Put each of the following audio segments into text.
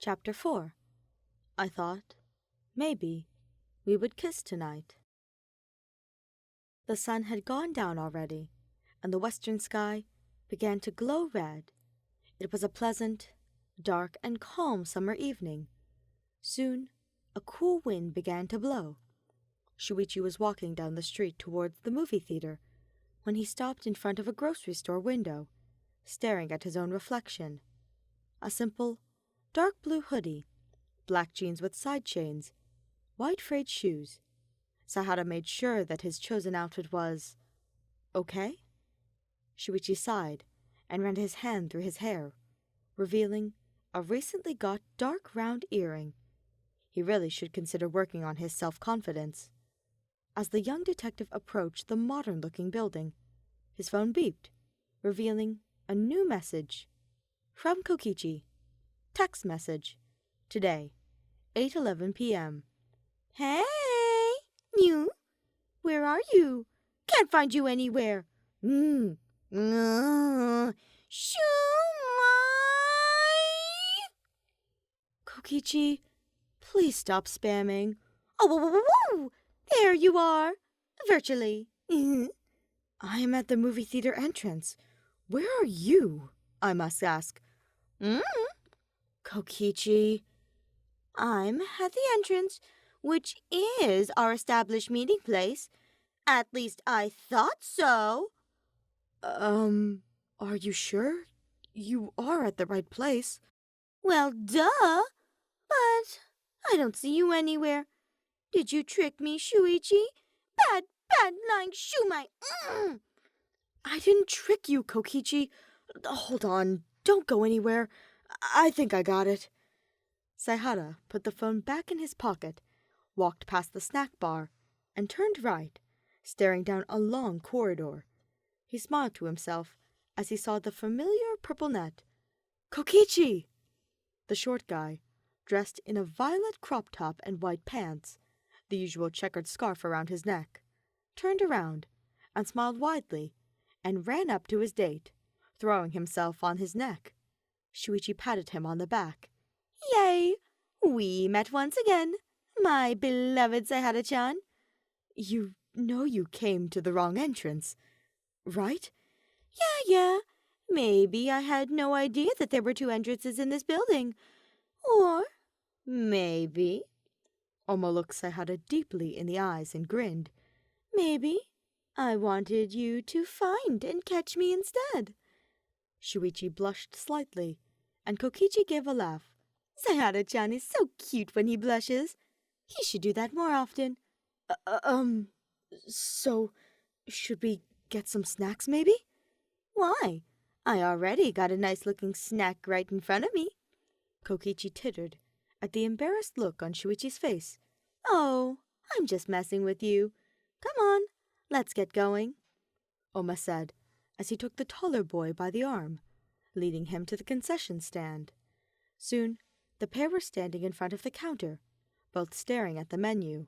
Chapter 4. I thought, maybe, we would kiss tonight. The sun had gone down already, and the western sky began to glow red. It was a pleasant, dark, and calm summer evening. Soon, a cool wind began to blow. Shuichi was walking down the street towards the movie theater when he stopped in front of a grocery store window, staring at his own reflection. A simple, dark blue hoodie, black jeans with side chains, white frayed shoes. Sahara made sure that his chosen outfit was okay. Shuichi sighed and ran his hand through his hair, revealing a recently got dark round earring. He really should consider working on his self-confidence. As the young detective approached the modern-looking building, his phone beeped, revealing a new message. From Kokichi. Text message. Today, 8:11 p.m. Hey! You? Where are you? Can't find you anywhere. Shumai! Kokichi, please stop spamming. Oh, there you are. Virtually. I am at the movie theater entrance. Where are you? I must ask. Kokichi. I'm at the entrance, which is our established meeting place. At least I thought so. Are you sure? You are at the right place. Well, duh. But I don't see you anywhere. Did you trick me, Shuichi? Bad lying Shumai. I didn't trick you, Kokichi. Hold on, don't go anywhere. I think I got it. Saihara put the phone back in his pocket, walked past the snack bar, and turned right, staring down a long corridor. He smiled to himself as he saw the familiar purple net. Kokichi! The short guy, dressed in a violet crop top and white pants, the usual checkered scarf around his neck, turned around and smiled widely and ran up to his date, throwing himself on his neck. Shuichi patted him on the back. Yay! We met once again, my beloved Saihara-chan. You know you came to the wrong entrance, right? Yeah. Maybe I had no idea that there were two entrances in this building. Or maybe... Oma looked Saihara deeply in the eyes and grinned. Maybe I wanted you to find and catch me instead. Shuichi blushed slightly, and Kokichi gave a laugh. Saihara-chan is so cute when he blushes. He should do that more often. So, should we get some snacks, maybe? Why? I already got a nice-looking snack right in front of me. Kokichi tittered at the embarrassed look on Shuichi's face. Oh, I'm just messing with you. Come on, let's get going, Oma said, as he took the taller boy by the arm, leading him to the concession stand. Soon, the pair were standing in front of the counter, both staring at the menu.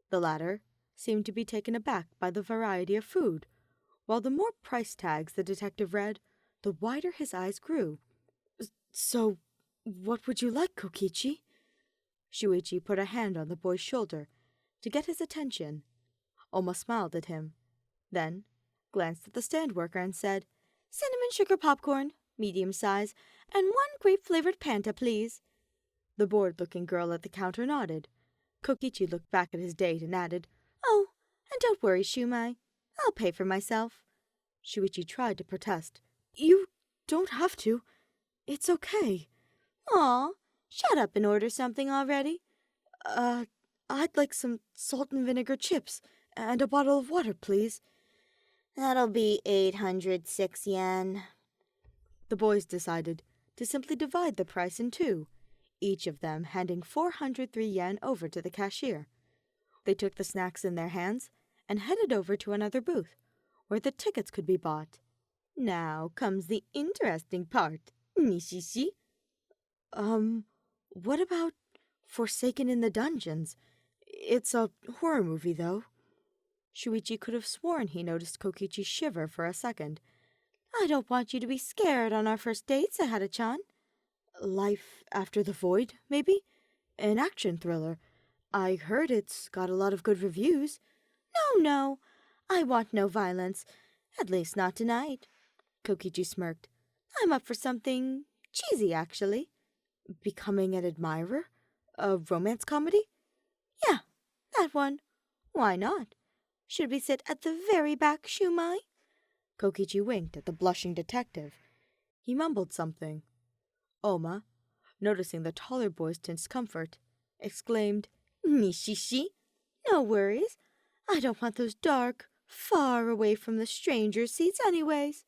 The latter seemed to be taken aback by the variety of food, while the more price tags the detective read, the wider his eyes grew. So, what would you like, Kokichi? Shuichi put a hand on the boy's shoulder to get his attention. Oma smiled at him, then glanced at the stand worker and said, Cinnamon sugar popcorn, medium size, and one grape-flavored Panta, please. The bored-looking girl at the counter nodded. Kokichi looked back at his date and added, Oh, and don't worry, Shumai. I'll pay for myself. Shuichi tried to protest. You don't have to. It's okay. Aw, shut up and order something already. I'd like some salt and vinegar chips and a bottle of water, please. That'll be 806 yen. The boys decided to simply divide the price in two, each of them handing 403 yen over to the cashier. They took the snacks in their hands and headed over to another booth, where the tickets could be bought. Now comes the interesting part, Nishishi. What about Forsaken in the Dungeons? It's a horror movie, though. Shuichi could have sworn he noticed Kokichi shiver for a second. I don't want you to be scared on our first date, Saihara-chan. Life After the Void, maybe? An action thriller. I heard it's got a lot of good reviews. No, no, I want no violence. At least not tonight. Kokichi smirked. I'm up for something cheesy, actually. Becoming an Admirer? A romance comedy? Yeah, that one. Why not? Should we sit at the very back, Shumai? Kokichi winked at the blushing detective. He mumbled something. Oma, noticing the taller boy's discomfort, exclaimed, Nishishi? No worries. I don't want those dark, far away from the stranger seats anyways.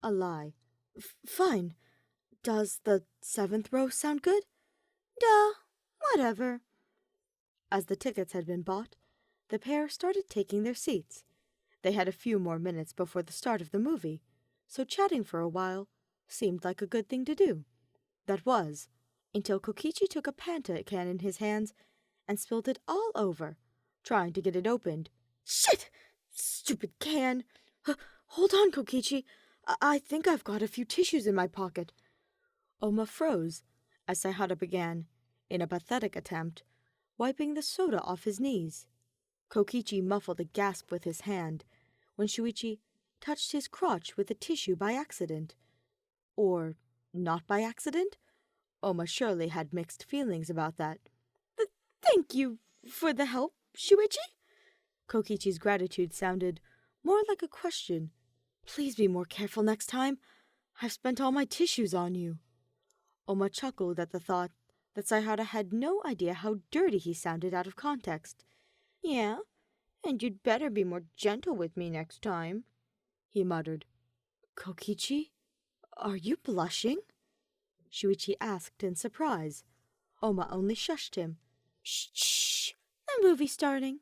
A lie. Fine. Does the 7th row sound good? Duh. Whatever. As the tickets had been bought, the pair started taking their seats. They had a few more minutes before the start of the movie, so chatting for a while seemed like a good thing to do. That was, until Kokichi took a Panta can in his hands and spilled it all over, trying to get it opened. Shit! Stupid can! Hold on, Kokichi. I think I've got a few tissues in my pocket. Oma froze as Saihara began, in a pathetic attempt, wiping the soda off his knees. Kokichi muffled a gasp with his hand when Shuichi touched his crotch with a tissue by accident. Or not by accident? Oma surely had mixed feelings about that. Thank you for the help, Shuichi? Kokichi's gratitude sounded more like a question. Please be more careful next time. I've spent all my tissues on you. Oma chuckled at the thought that Saihara had no idea how dirty he sounded out of context. Yeah, and you'd better be more gentle with me next time, he muttered. Kokichi, are you blushing? Shuichi asked in surprise. Oma only shushed him. Shh, the movie's starting.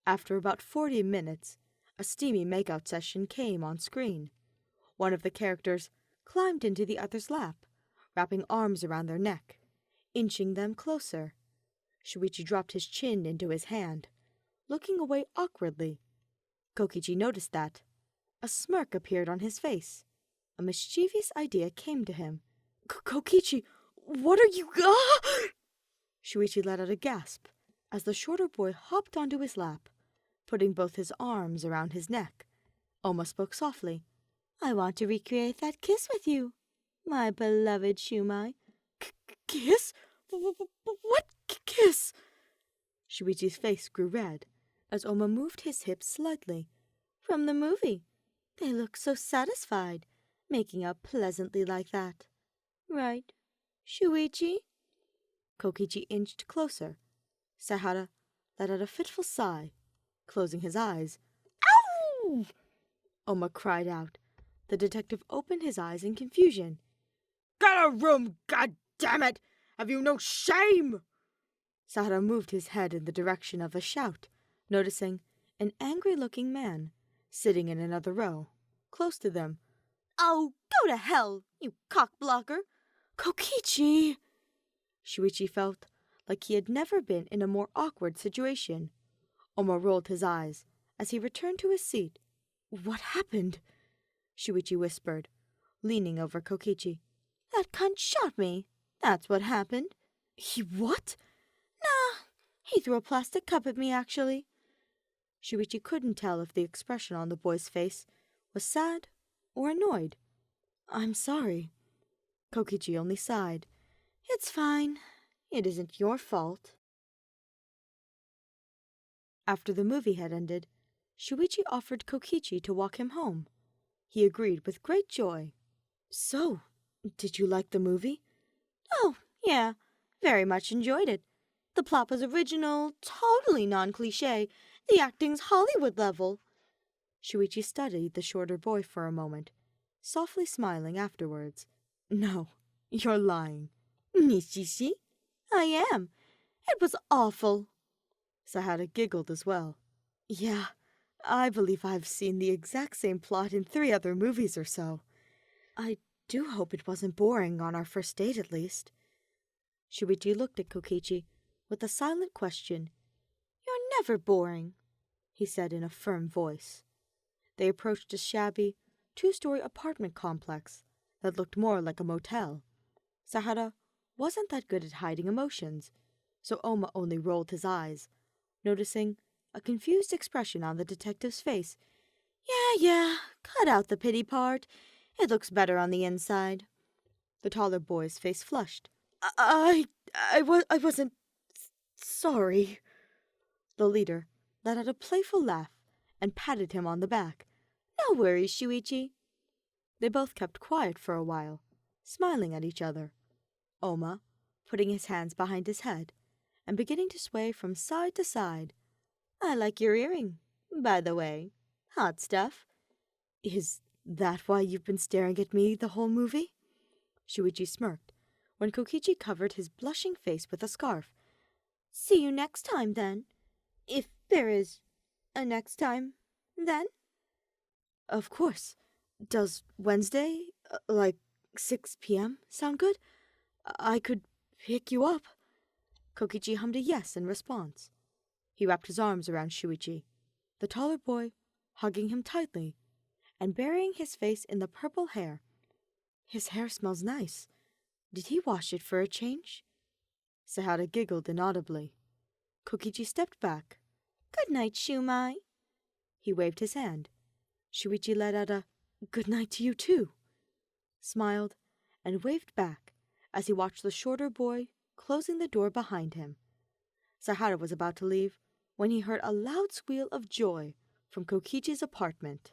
After about 40 minutes, a steamy makeout session came on screen. One of the characters climbed into the other's lap, wrapping arms around their neck, inching them closer. Shuichi dropped his chin into his hand, looking away awkwardly. Kokichi noticed that. A smirk appeared on his face. A mischievous idea came to him. Kokichi, what are you... Ah! Shuichi let out a gasp as the shorter boy hopped onto his lap, putting both his arms around his neck. Oma spoke softly. I want to recreate that kiss with you, my beloved Shumai. Kiss? What kiss? Shuichi's face grew red as Oma moved his hips slightly. From the movie. They look so satisfied, making up pleasantly like that. Right, Shuichi? Kokichi inched closer. Saihara let out a fitful sigh, closing his eyes. Ow! Oma cried out. The detective opened his eyes in confusion. Get a room, goddammit! Have you no shame? Saihara moved his head in the direction of the shout, noticing an angry-looking man sitting in another row, close to them. Oh, go to hell, you cock-blocker! Kokichi! Shuichi felt like he had never been in a more awkward situation. Oma rolled his eyes as he returned to his seat. What happened? Shuichi whispered, leaning over Kokichi. That cunt shot me. That's what happened. He what? Nah, he threw a plastic cup at me, actually. Shuichi couldn't tell if the expression on the boy's face was sad or annoyed. I'm sorry. Kokichi only sighed. It's fine. It isn't your fault. After the movie had ended, Shuichi offered Kokichi to walk him home. He agreed with great joy. So, did you like the movie? Oh, yeah. Very much enjoyed it. The plot was original, totally non-cliché. The acting's Hollywood level. Shuichi studied the shorter boy for a moment, softly smiling afterwards. No, you're lying. Nishishi? I am. It was awful. Saihara giggled as well. Yeah, I believe I've seen the exact same plot in 3 other movies or so. I do hope it wasn't boring on our first date, at least. Shuichi looked at Kokichi with a silent question. You're never boring, he said in a firm voice. They approached a shabby, 2-story apartment complex that looked more like a motel. Sahara wasn't that good at hiding emotions, so Oma only rolled his eyes, noticing a confused expression on the detective's face. Yeah, cut out the pity part. It looks better on the inside. The taller boy's face flushed. I wasn't sorry. The leader let out a playful laugh and patted him on the back. No worries, Shuichi. They both kept quiet for a while, smiling at each other. Oma putting his hands behind his head and beginning to sway from side to side. I like your earring, by the way. Hot stuff. Is that why you've been staring at me the whole movie? Shuichi smirked when Kokichi covered his blushing face with a scarf. See you next time, then. If there is a next time, then? Of course. Does Wednesday, like 6 p.m., sound good? I could pick you up. Kokichi hummed a yes in response. He wrapped his arms around Shuichi, the taller boy hugging him tightly and burying his face in the purple hair. His hair smells nice. Did he wash it for a change? Sahara giggled inaudibly. Kokichi stepped back. Good night, Shumai. He waved his hand. Shuichi let out a good night to you too, smiled, and waved back as he watched the shorter boy closing the door behind him. Sahara was about to leave when he heard a loud squeal of joy from Kokichi's apartment.